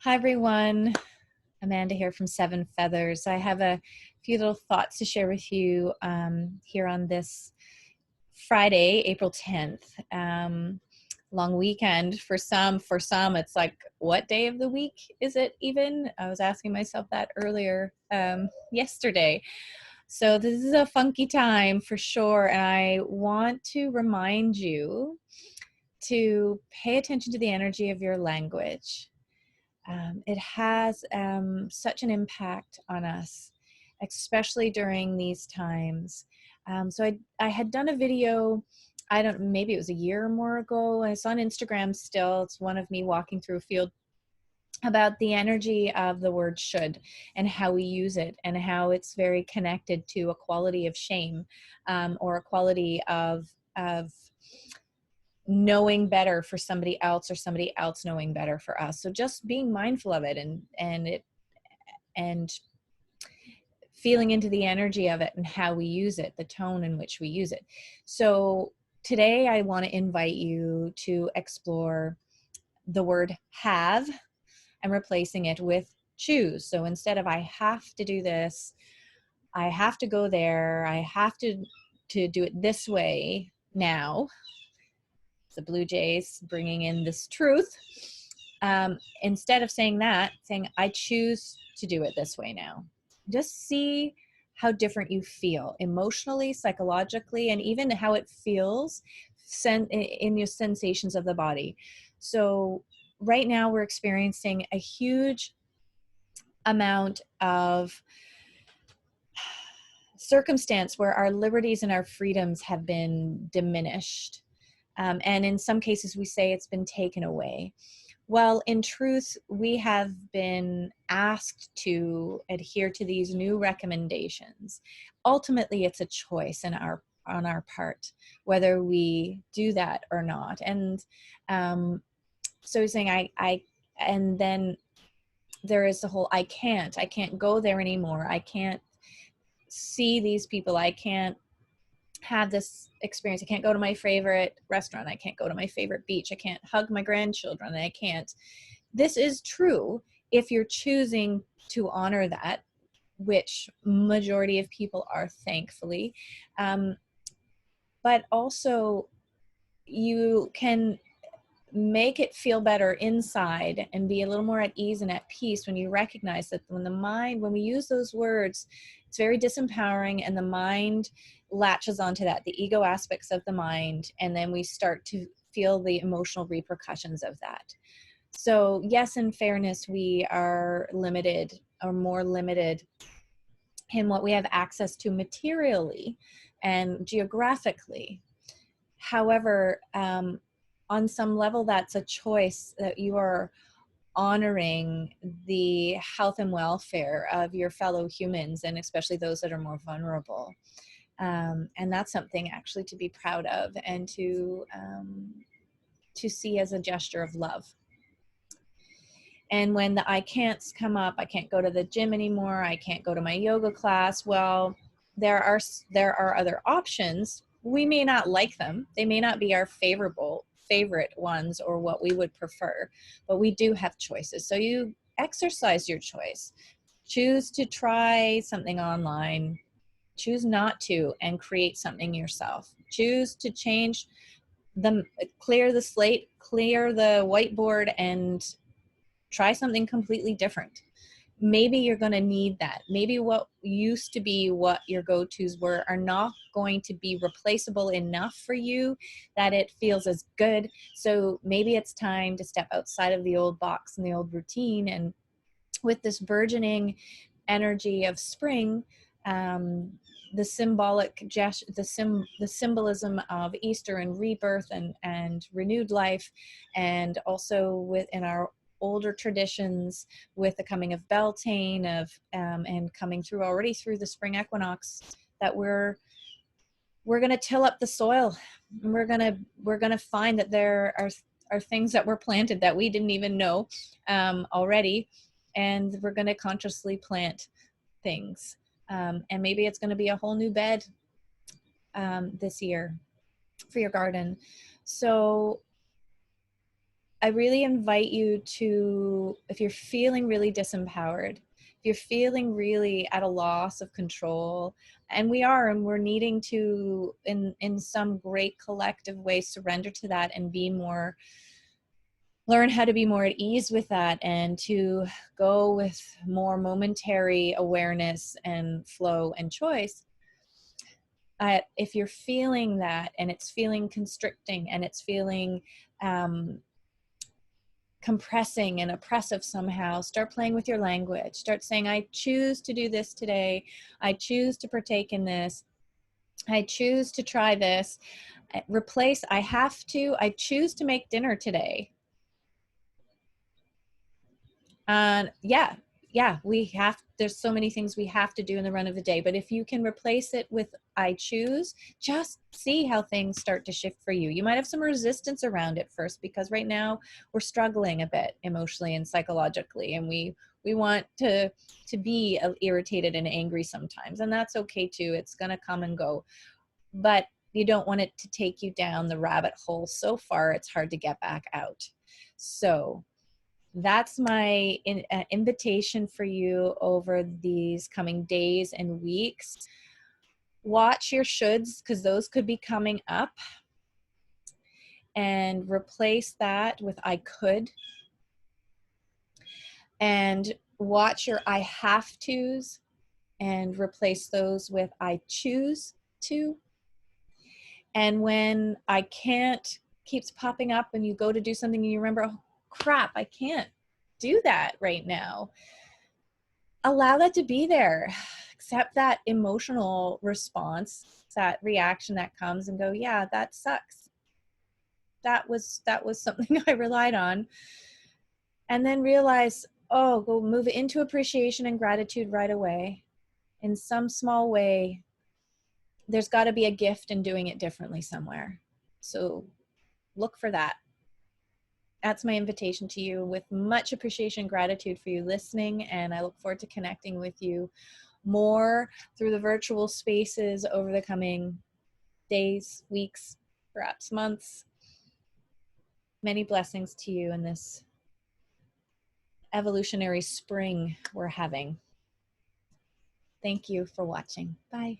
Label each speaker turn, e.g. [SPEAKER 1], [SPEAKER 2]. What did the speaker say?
[SPEAKER 1] Hi, everyone. Amanda here from 7Feathers. I have a few little thoughts to share with you here on this Friday, April 10th. Long weekend for some. For some, it's like, what day of the week is it even? I was asking myself that earlier yesterday. So this is a funky time for sure. And I want to remind you to pay attention to the energy of your language. It has such an impact on us, especially during these times. So I had done a video, maybe it was a year or more ago. It's on Instagram still. It's one of me walking through a field about the energy of the word should and how we use it and how it's very connected to a quality of shame, or a quality of knowing better for somebody else or somebody else knowing better for us. So just being mindful of it and feeling into the energy of it and how we use it, the tone in which we use it. So today I want to invite you to explore the word have and replacing it with choose. So instead of I have to do this, I have to go there, I have to do it this way now. The Blue Jays bringing in this truth. Instead of saying that, saying I choose to do it this way now. Just see how different you feel emotionally, psychologically, and even how it feels in your sensations of the body. So right now we're experiencing a huge amount of circumstance where our liberties and our freedoms have been diminished. And in some cases, we say it's been taken away. Well, in truth, we have been asked to adhere to these new recommendations. Ultimately, it's a choice on our part, whether we do that or not. And so he's saying, and then there is the whole, I can't go there anymore. I can't see these people. I can't have this experience. I can't go to my favorite restaurant. I can't go to my favorite beach. I can't hug my grandchildren. I can't. This is true if you're choosing to honor that, which majority of people are, thankfully. But also you can make it feel better inside and be a little more at ease and at peace when you recognize that when we use those words, it's very disempowering, and the mind latches onto that, the ego aspects of the mind, and then we start to feel the emotional repercussions of that. So yes, in fairness, we are limited, or more limited, in what we have access to materially and geographically. However, on some level, that's a choice that you are honoring the health and welfare of your fellow humans, and especially those that are more vulnerable. And that's something actually to be proud of and to see as a gesture of love. And when the I can'ts come up, I can't go to the gym anymore, I can't go to my yoga class, well, there are other options. We may not like them. They may not be our favorite ones or what we would prefer, but we do have choices. So you exercise your choice. Choose to try something online. Choose not to, and create something yourself. Choose to clear the slate, clear the whiteboard, and try something completely different. Maybe you're going to need that. Maybe what used to be what your go-tos were are not going to be replaceable enough for you that it feels as good. So maybe it's time to step outside of the old box and the old routine. And with this burgeoning energy of spring, the symbolism of Easter and rebirth and renewed life, and also within our older traditions with the coming of Beltane and coming already through the spring equinox, that we're going to till up the soil, and we're going to find that there are things that were planted that we didn't even know already, and we're going to consciously plant things, and maybe it's going to be a whole new bed this year for your garden. So I really invite you to, if you're feeling really disempowered, if you're feeling really at a loss of control, and we're needing to, in some great collective way, surrender to that and be more, learn how to be more at ease with that, and to go with more momentary awareness and flow and choice. If you're feeling that and it's feeling constricting and it's feeling compressing and oppressive somehow, start playing with your language. Start saying, I choose to do this today. I choose to partake in this. I choose to try this. Replace I have to. I choose to make dinner today. Yeah, we have, there's so many things we have to do in the run of the day, but if you can replace it with I choose, just see how things start to shift for you. You might have some resistance around it first, because right now we're struggling a bit emotionally and psychologically, and we want to be irritated and angry sometimes, and that's okay too. It's going to come and go, but you don't want it to take you down the rabbit hole so far it's hard to get back out. So that's my invitation for you over these coming days and weeks. Watch your shoulds, because those could be coming up, and replace that with I could. And watch your I have tos and replace those with I choose to. And when I can't keeps popping up and you go to do something and you remember, oh crap, I can't do that right now, allow that to be there. Accept that emotional response, that reaction that comes, and go, yeah, that sucks. That was something I relied on. And then realize, oh, go move it into appreciation and gratitude right away. In some small way, there's got to be a gift in doing it differently somewhere. So look for that. That's my invitation to you, with much appreciation and gratitude for you listening. And I look forward to connecting with you more through the virtual spaces over the coming days, weeks, perhaps months. Many blessings to you in this evolutionary spring we're having. Thank you for watching. Bye.